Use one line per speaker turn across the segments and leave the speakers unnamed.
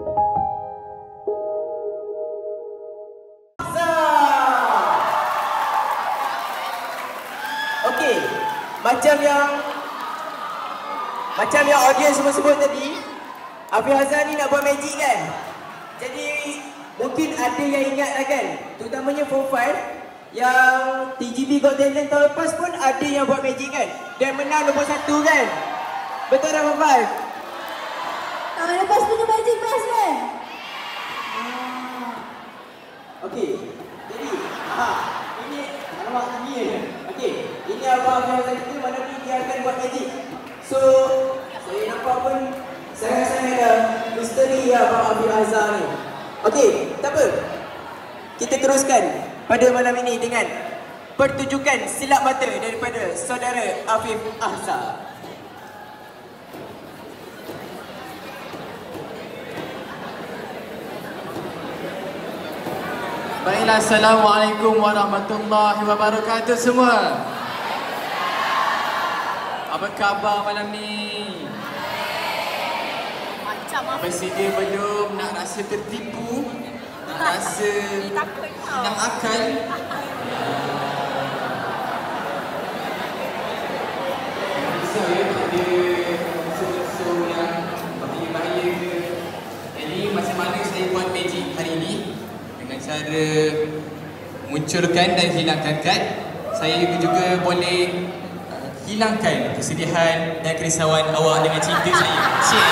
Okey, macam yang audiens semua sebut tadi, Afiq Hazan ni nak buat magic kan? Jadi mungkin ada yang ingat lah kan, terutamanya Form 5 yang TGB Got Talent tahun lepas pun ada yang buat magic kan, dan menang nombor 1 kan? Betul tak Form 5?
Tahun lepas punya magic best kan?
Okey, jadi ini alamak tinggi je. Okey, ini Abang Afiq Hazan kita, mana ni dia akan buat magic. So, saya nampak pun sangat-sangat misteri Abang Afiq Hazan ni. Okey, tak apa. Kita teruskan pada malam ini dengan pertunjukan silap mata daripada saudara Afiq Hazan.
Baiklah, Assalamualaikum warahmatullahi wabarakatuh semua. Apa khabar malam ni? Bersedia belum nak rasa tertipu? Nak rasa hilang akal? Bisa ya, ada unsur-unsur yang bahaya ke? Jadi macam mana saya buat magic hari ini? Dengan cara munculkan dan hilangkan kad, saya juga boleh hilangkan kesedihan dan kerisauan awak dengan cinta saya. Cik.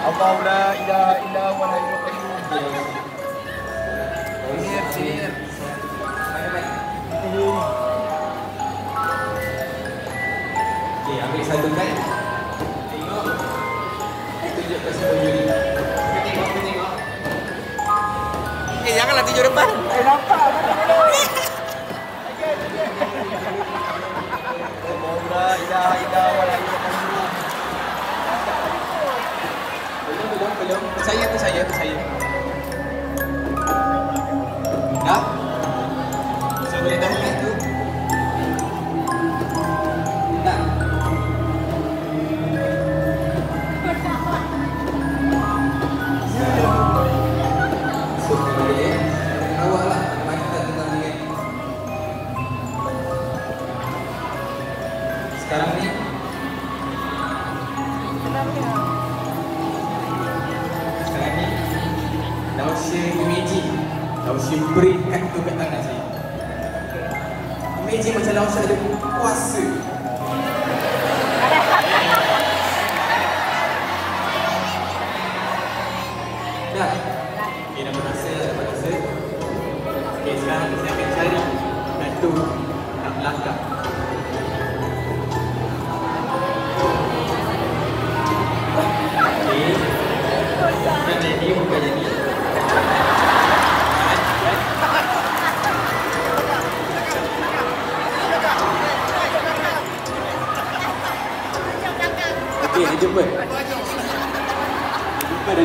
Allahu la ilaha illa huwal hayyul qayyum. Sini. Okey, ambil satu kan. Tengok. Tunjuk ke semua juri. Tengok. Janganlah tunjuk depan. Nampak. Allahu la ilaha illa huwal hayyul qayyum. Belum. Percaya. Dah? So boleh tahu kan tu? Dah. So boleh. Awak lah. Mana tak tentang ni kan? Sekarang ni Dausya imagine, Dausya berikan tu kat tangan saya. Imagine macam Dausya ada kuasa. Dah? Okay, dapat rasa. Okay, sekarang saya akan cari satu kat belakang. Okay. Bukan jadi. Okey, dia jumpa. Dia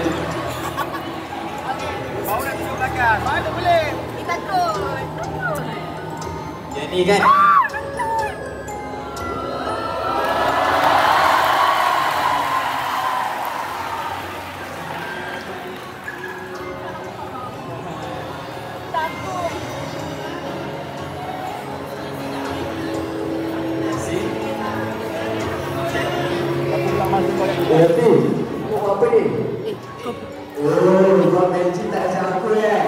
jumpa. Bawa nak tunjuk belakang. Mana boleh? Kita takut. Jadi kan? Apa ni? Buat magic tak macam aku kan?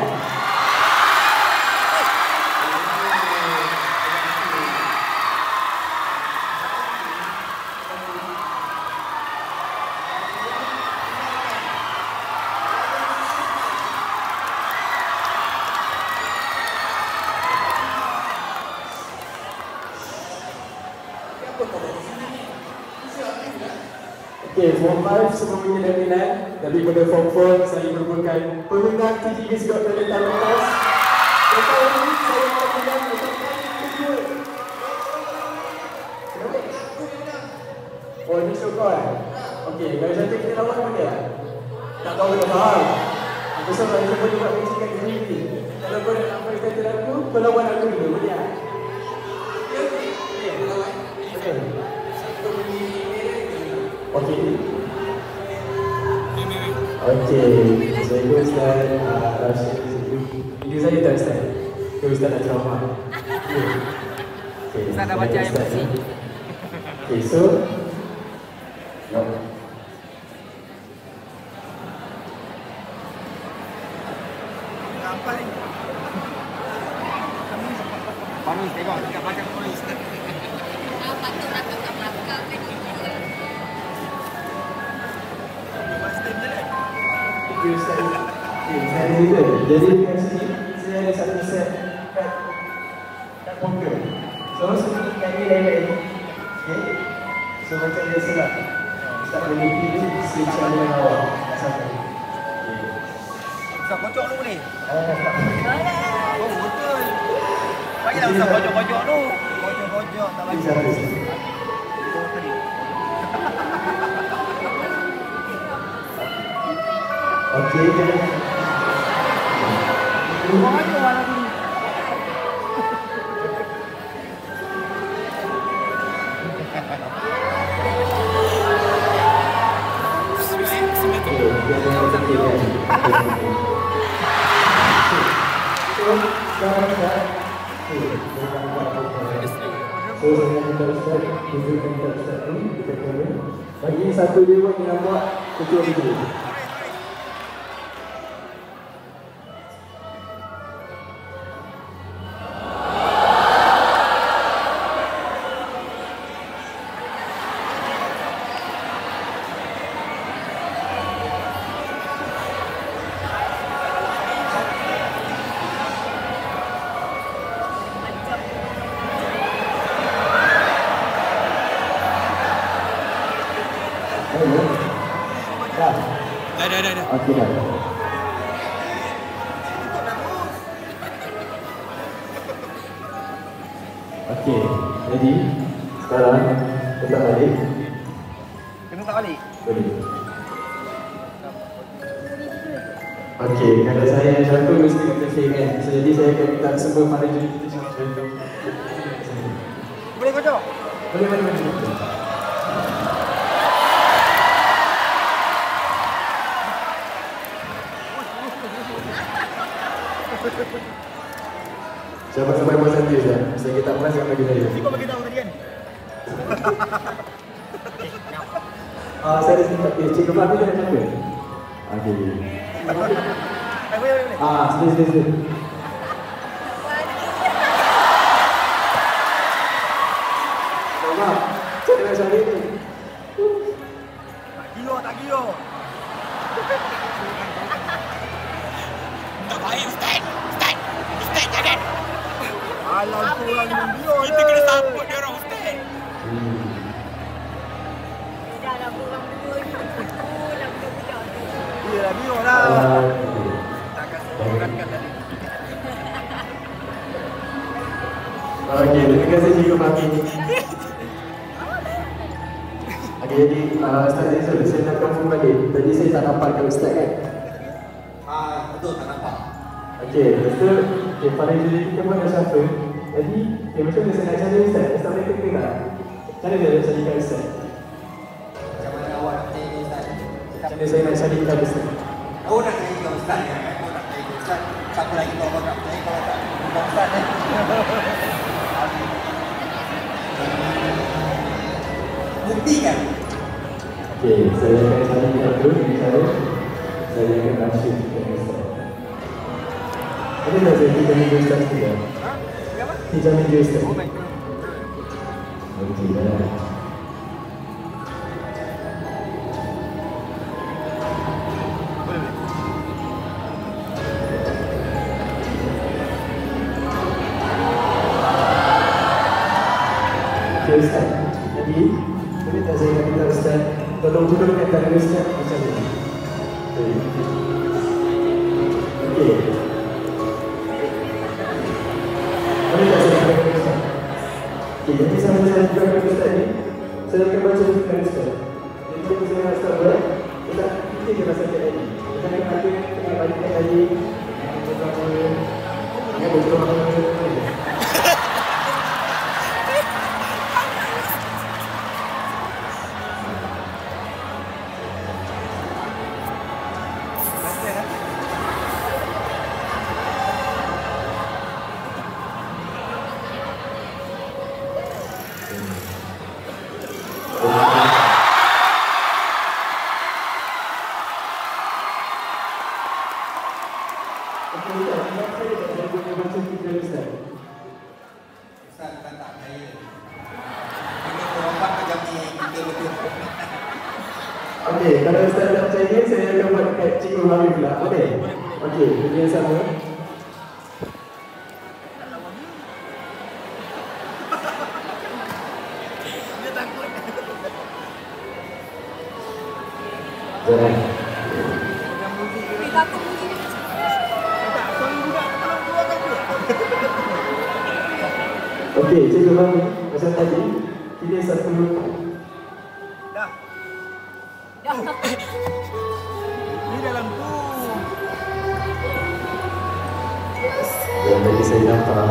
Okay, Form 5 semuanya dah minat. Daripada Form 4, saya merupakan pemenang TGB Got Talent tahun lepas.
kau kan? Okey, kalau cantik kita lawan apa dia? Tak tahu dia faham. Aku sama ada siapa buat magic kat diri ni. Kalau kau nak nampak kata aku, kau lawan aku dulu, boleh tak?
Ya, lawan.
Okey.
Satu bunyi merah.
Okey. Okey, saya Ustaz Rashid. Video saya tak Ustaz? Ke Ustaz nak ceramah?
Ustaz dah baca ayat kursi.
Okay, so
Apa ni? Panis tengok dekat belakang polis.
Patut nak kat belakang kan itu.
okay, Ustaz. Okay, saya cerita. Jadi kat sini saya ada satu set kat poker. So sebelum kami lain-lain. Okay. So macam biasa lah. Ustaz boleh pilih switch yang awak. Satu.
Ustaz kocok dulu ni.
Boleh.
Oh betul. Bagilah Ustaz kocok-kocok dulu. Kocok-kocok tak lagi.
Satu. Okey.
Buang aja warna ni.
Bagi satu dewan yang buat ketua video.
Dah.
Okey dah. Okey, jadi sekarang kita balik.
Kena tak balik?
Boleh. Okey, kalau saya yang satu mesti kata saya kan. So, jadi saya akan minta semua para juri kita contoh.
Boleh kocok?
Boleh. Siapa-siapa yang buat satu je. Saya kita pernah siapa bagi saya.
Kau bagi tahu tadi kan?
Saya ada sedikit cik kepala tu dah siapa? Okey.
Boleh.
Sini. Mama, saya nak cari ni.
Tak gila.
Tak baik Ustaz. Ustaz jangan.
Alam tu orang dia.
Kita kena support dia orang Ustaz.
Dah dah pulang dulu. Pulang budak-budak tu.
Iyalah dia lah. Tak kasi orang kan tadi.
Okey, terima kasih cikgu Maki. Okey, jadi Ustaz Rizal, saya nak confirm balik. Tadi saya tak nampak ke Ustaz kan?
Betul tak nampak.
Okey, lepas tu pada juri kita pun dah shuffle. Jadi, macam mana saya nak cari Ustaz? Ustaz boleh kena tak? Macam mana saya nak carikan Ustaz?
Macam mana awak nak cari Ustaz?
Macam mana saya nak carikan Ustaz?
Awak nak cari ke Ustaz ya? Awak nak cari ke Ustaz. Siapa lagi kau nak cari kalau tak bukan Ustaz ni? Buktikan.
Okey, saya akan carikan dulu di cara saya akan rashid dengan Ustaz. Ada tak saya kita meja Ustaz juga? Kita meja Ustaz. Okey, dah. Okey Ustaz, jadi boleh tak saya minta Ustaz tolong dudukkan tangan Ustaz macam ni. Okey. Boleh tak saya minta Ustaz? Okey, jadi sambil saya dudukkan Ustaz ni, saya akan baca firman Ustaz. nak start buat. Kita fikir je pasal cek tadi. Kita nak ada tengah balikkan tadi. Yang beberapa
Ustaz bukan tak percaya. Ini korban macam ni kita betul.
Okey, kalau Ustaz tak percaya, saya akan buat dekat Cikgu Mami pula. Boleh? Okey, benda yang sama.
Dia takut.
Jangan.
Dia takut bunyi dia macam
Tak, suami juga tolong keluarkan dia.
Okey, Cikgu Mami, macam tadi, pilih satu.
Dah.
dah.
Ni dalam tu.
Yang tadi saya nampak.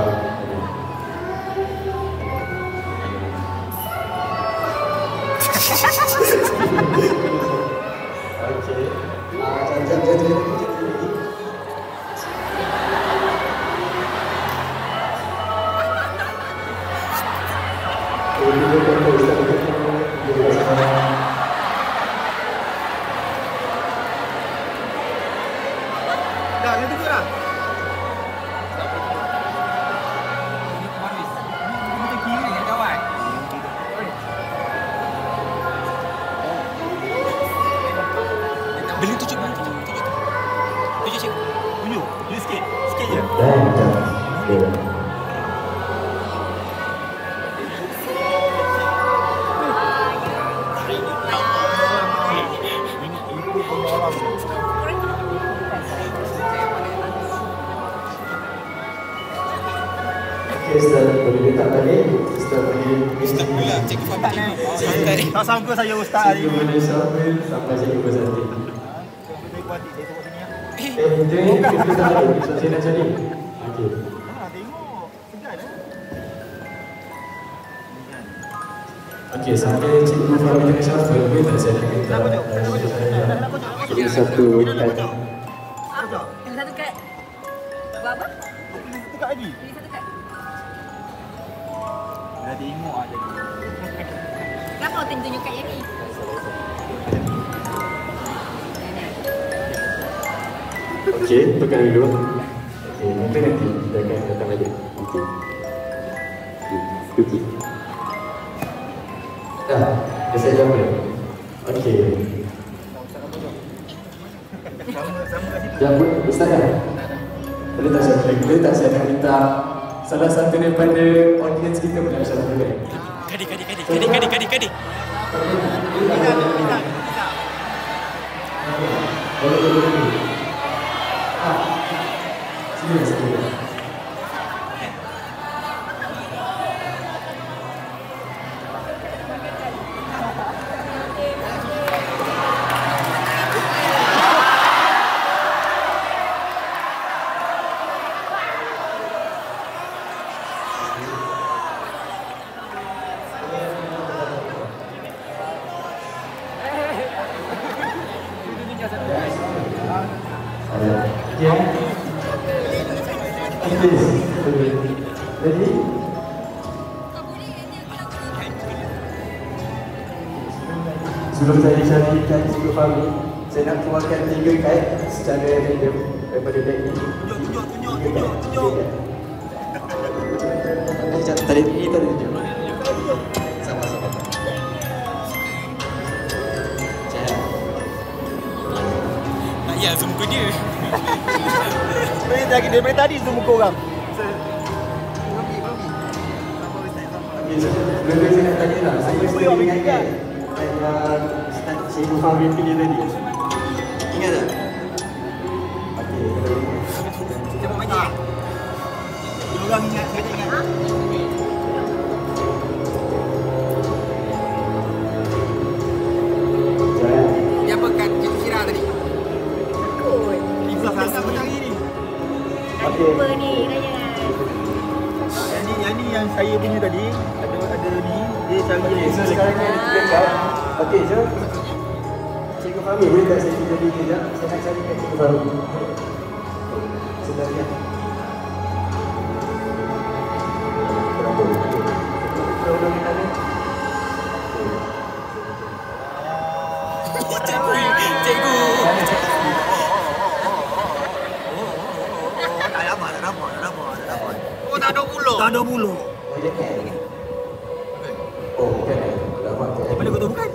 Okey. Jangan.
Dah, yang tu lah. Kita kiri ya kawan. Beli tunjuk mana tunjuk. Tunjuk cik. Tunjuk. Tunjuk sikit. Sikit je.
Okey, Ustaz, boleh letak balik. Ustaz boleh.
Ustaz pula cikgu Fahmi.
Tak sangka saya ustaz hari
Cikgu
ni.
boleh sambil sampai Cikgu Berzati.
Saya kuatik, saya tengok sini ya.
Kita tak ada. Saya nak cari. Okey.
Tengok. Segan
Okey, sampai Cikgu Fahmi dengan Syafil, boleh tak saya nak minta ini satu kad.
Yang satu kad. Buat apa?
Tekak lagi.
Yang satu kad.
Dah tengok aja.
Kenapa awak tunjuk kad yang ni?
Okey, tukar dulu. Okey, mungkin nanti kita akan datang lagi. Okey. Okey. Dah, dah saya jawab. Okey.
Sama kat situ.
Jawab, Ustaz dah. Boleh tak saya nak minta salah satu daripada audience kita pula Syafil.
Kadi.
Boleh. Sini. Ya. Ready? Sebelum saya cari kad Cikgu Fahmi, saya nak keluarkan 3 kad secara random daripada deck ni.
Tunjuk.
Tadi kita tunjuk. Sama-sama.
Ya, zoom muka dia.
Daripada tadi tu muka orang.
Lebih saya nak tanya lah, saya mesti ingat kan Ustaz Cikgu Fahmi pilih tadi. Ingat tak? Okey,
Kita buat banyak. Dia orang ingat, saya tak ingat.
jangan.
Yang ni yang saya punya tadi. Ada ni. Dia cari
Okay, so sekarang ni ada 3 kad. Okay, jom. Cikgu Fahmi, boleh tak saya jadi ni sekejap? Saya nak carikan Cikgu Fahmi. Sebenarnya. Kenapa? Kita ulang kita ni.
Cikgu.
tak dapat. Oh, tak ada bulu.
Oh, dia kan? Oh, bukan eh? Lama kan?
Mana kau tahu bukan?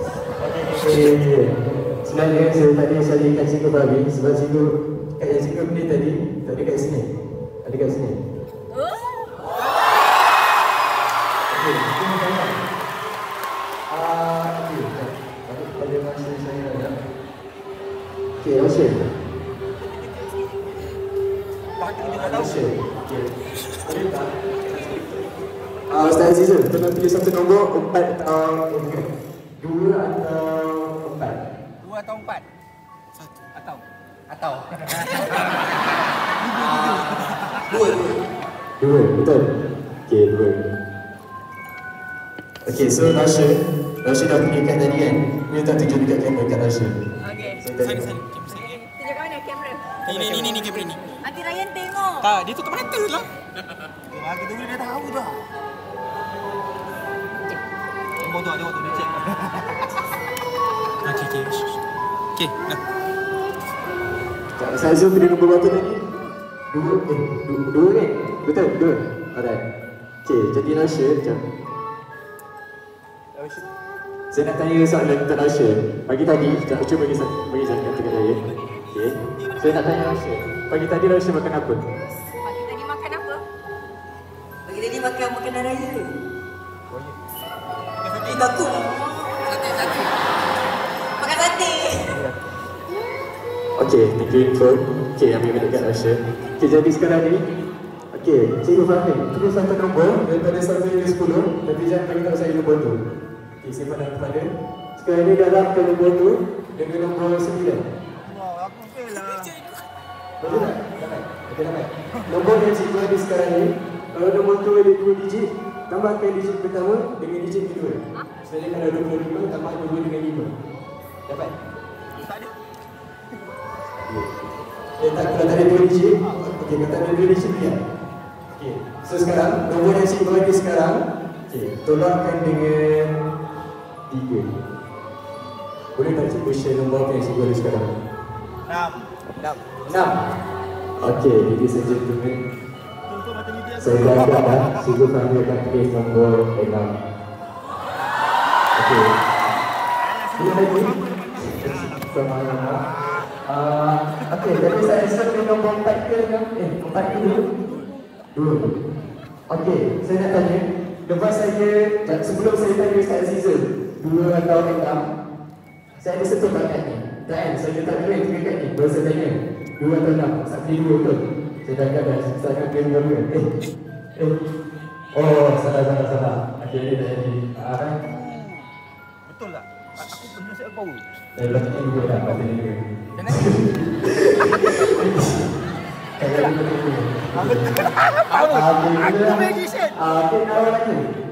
Okay. Sebenarnya saya tadi carikan Cikgu Fahmi sebab Cikgu kat yang Cikgu beli tadi kat sini. Ada kat sini. Okey, kita nak tanya. Okey, pada masa saya ada. Okey, Roshan. Roshan. Okey. Boleh tak? Ustaz Azizul, tolong pilih satu nombor 4 atau 2 atau 4.
2 atau 4? 1 atau
2, betul? Okey, 2. Okey, so Rasha dah pilih kat tadi kan? Dia tak tunjuk dekat kamera kat Rasha.
Okey.
Sana.
Tunjuk kat mana kamera?
Ni kamera ni.
Nanti Ryan tengok.
Tak, dia tutup mata lah.
Kita boleh dah tahu dah. Tengok tu, dia cek.
Okey, dah.
Saya Azul pilih nombor berapa tadi? 2 kan? Betul, 2. Alright. Okey, jadi Rasha, jom. Saya nak tanya soalan untuk Rasha. Pagi tadi, cuba bagi jawapan dekat saya. Okey. Saya nak tanya Rasha. Pagi tadi Rasha makan apa?
Pagi tadi makan apa?
Pagi tadi makan makanan raya.
Eh, takut. Sate. Makan sate.
Okey, thank you info. Okey, ambil balik kat Rasha. Okey, jadi sekarang ni, okey, Cikgu Fahmi, pilih satu nombor daripada 1 hingga 10, tapi jangan bagi tahu saya nombor tu. Okey, simpan dalam kepala. Sekarang ni dalam ke nombor tu dengan nombor 9.
Aku fail lah.
Betul tak? Dapat? Okey, dapat. Nombor yang cikgu ada sekarang ni, kalau nombor tu ada 2 digit, tambahkan digit pertama dengan digit kedua. Sebenarnya kalau 25, tambah 2 dengan 5. Dapat?
Tak ada.
Kalau tak ada 2 digit, okey, kalau tak ada 2 digit, biar. Okey, so sekarang, nombor yang cikgu bagi sekarang, okey, tolakkan dengan 3. Boleh tak cikgu share nombor apa yang cikgu ada sekarang? 6. Okey, jadi saja teman.
Tuan mata media.
Saya dah agak dah, cikgu Fahmi akan pilih nombor 6. Okey. Belum lagi? Sama-sama. Okey, jadi saya pilih nombor 4 ke? 4 ke 2? Okey, saya nak tanya. Lepas sebelum saya tanya Ustaz Azizul 2 atau 6, saya ada sentuh kat ni. Tak kan? Saya letak dulu yang 3 kat ni. Baru saya tanya 2 atau 6. Saya pilih 2 betul. Saya dah agak dah. Saya akan pilih nombor 2. Oh, salah. Okey, dia tak jadi.
Betul tak? Aku pernah siap kau.
Saya belakang ni 2 dah. Pasal ni 2. Kalau ni betul.
Aku magician.
Okey, awal lagi.